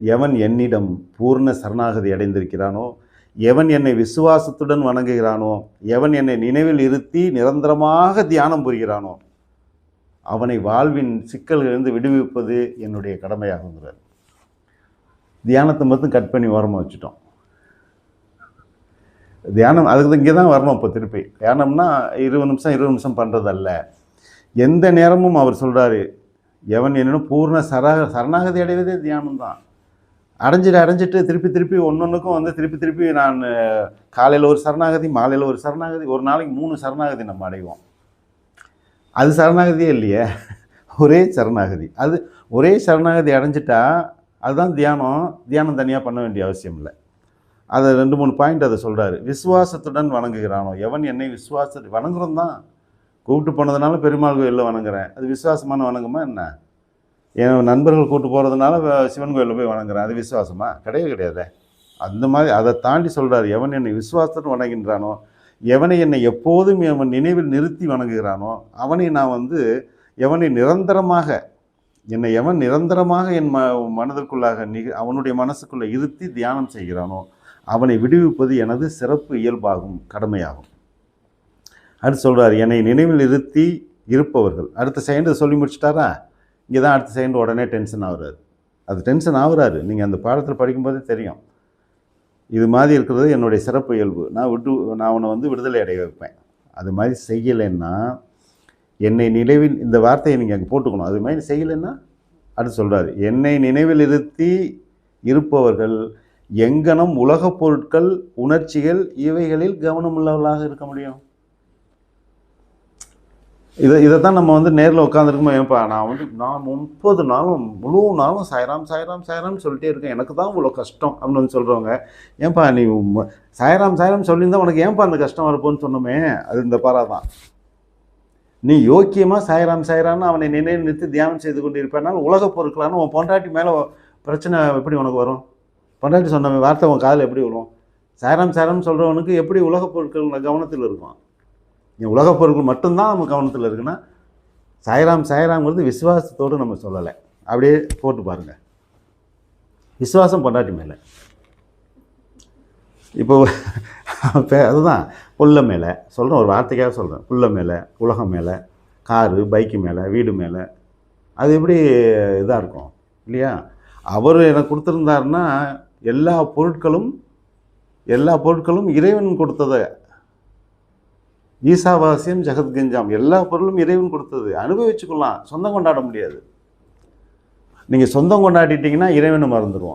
எவன் என்னிடம் பூர்ண சரணாகதி அடைந்திருக்கிறானோ, எவன் என்னை விசுவாசத்துடன் வணங்குகிறானோ, எவன் என்னை நினைவில் இருத்தி நிரந்தரமாக தியானம் புரிகிறானோ, அவனை வாழ்வின் சிக்கல்களிலிருந்து விடுவிப்பது என்னுடைய கடமையாகுங்கிறார். தியானத்தை மட்டும் கட் பண்ணி ஓரமாக வச்சுட்டோம். தியானம் அதுக்கு இங்கே தான் வரணும். இப்போ திருப்பி தியானம்னா 20 நிமிஷம் பண்ணுறதல்ல. எந்த நேரமும் அவர் சொல்கிறாரு, எவன் என்னிடம் பூர்ண சரணாகதி அடைவதே தியானம் தான். அடைஞ்சிட்டு திருப்பி ஒன்னொன்றுக்கும் திருப்பி நான் காலையில் ஒரு சரணாகதி, மாலையில் ஒரு சரணாகதி, ஒரு நாளைக்கு 3 சரணாகதி நம்ம அடைவோம். அது சரணாகதியே இல்லையே, ஒரே சரணாகதி. அது ஒரே சரணாகதி அடைஞ்சிட்டா அதுதான் தியானம். தியானம் தனியாக பண்ண வேண்டிய அவசியம் இல்லை. அதை 2-3 பாயிண்ட் அதை சொல்கிறாரு. விசுவாசத்துடன் வணங்குகிறானோ, எவன் என்னை வணங்குறோம் தான். கூப்பிட்டு போனதுனால பெருமாள் கோயிலில் வணங்குறேன், அது விசுவாசமான வணங்குமா என்ன? என் நண்பர்கள் கூப்பிட்டு போகிறதுனால சிவன் கோயிலில் போய் வணங்குறேன், அது விசுவாசமா? கிடையாது. அந்த மாதிரி அதை தாண்டி சொல்கிறார், எவன் என்னை விசுவாசத்துடன் வணங்குகின்றானோ, எவனை என்னை எப்போதும் எவன் நினைவில் நிறுத்தி வணங்குகிறானோ, அவனை நான் எவனை நிரந்தரமாக என்னை எவன் நிரந்தரமாக என் மனதிற்குள்ளாக அவனுடைய மனசுக்குள்ளே இருத்தி தியானம் செய்கிறானோ, அவனை விடுவிப்பது எனது சிறப்பு இயல்பாகும், கடமையாகும். அடுத்து சொல்கிறார், என்னை நினைவில் இருத்தி இருப்பவர்கள். அடுத்த செகண்ட் சொல்லி முடிச்சிட்டாரா? இங்கே தான் அடுத்த செகண்ட் உடனே டென்ஷன் ஆகுறாரு. அது டென்ஷன் ஆகுறாரு. நீங்கள் அந்த பாடத்தில் படிக்கும்போதே தெரியும். இது மாதிரி இருக்கிறது என்னுடைய சிறப்பு இயல்பு. நான் அவனை விடுதலை அடைய வைப்பேன். அது மாதிரி செய்யலைன்னா என்னை நினைவில், இந்த வார்த்தையை நீங்கள் அங்கே போட்டுக்கணும். அது மாதிரி செய்யலைன்னா அடுத்து சொல்கிறாரு, என்னை நினைவில் இருத்தி இருப்பவர்கள் எங்கனம் உலகப் பொருட்கள், உணர்ச்சிகள் இவைகளில் கவனம் உள்ளவர்களாக இருக்க முடியும். இதைத்தான் நம்ம நேரில் உட்காந்துருக்கும்போது, ஏன்ப்பா நான் 30 நாளும் முழு நாளும் சாய்ராம் சொல்லிட்டே இருக்கேன், எனக்கு தான் இவ்வளோ கஷ்டம் அப்படின்னு சொல்கிறவங்க, ஏன்ப்பா நீ சாய்ராம் சொல்லியிருந்தா உனக்கு ஏன்ப்பா அந்த கஷ்டம் வரப்போன்னு சொன்னோமே, அது இந்த பாரா தான். நீ யோக்கியமாக சாய்ராம்னு அவனை நினைவு நிறுத்தி தியானம் செய்து கொண்டு இருப்பேனால் உலகப் பொருட்களான உன் பொண்டாட்டி மேலே பிரச்சனை எப்படி உனக்கு வரும்? பொண்டாட்டி சொன்ன வார்த்தை உன் காதில் எப்படி வரும்? சாய்ராம் சொல்கிறவனுக்கு எப்படி உலகப் பொருட்கள் கவனத்தில் இருக்கும்? உலகப் பொருட்கள் மட்டும்தான் நம்ம கவனத்தில் இருக்குன்னா, சாய்ராம்ங்கிறது விசுவாசத்தோடு நம்ம சொல்லலை. அப்படியே போட்டு பாருங்கள். விசுவாசம் பொண்டாட்டி மேலே, இப்போ அதுதான் புள்ள மேலே சொல்கிறேன், ஒரு வார்த்தைக்காக சொல்கிறேன். புள்ள மேலே, உலகம் மேலே, காரு பைக்கு மேலே, வீடு மேலே, அது எப்படி இதாக இருக்கும் இல்லையா? அவர் எனக்கு கொடுத்துருந்தாருன்னா எல்லா பொருட்களும் இறைவன் கொடுத்ததை, ஈசாவாசியம் ஜெகத்கஞ்சாம், எல்லா பொருளும் இறைவன் கொடுத்தது, அனுபவிச்சுக்கலாம், சொந்தம் கொண்டாட முடியாது. நீங்கள் சொந்தம் கொண்டாடிட்டீங்கன்னா இறைவனை மறந்துடுவோம்.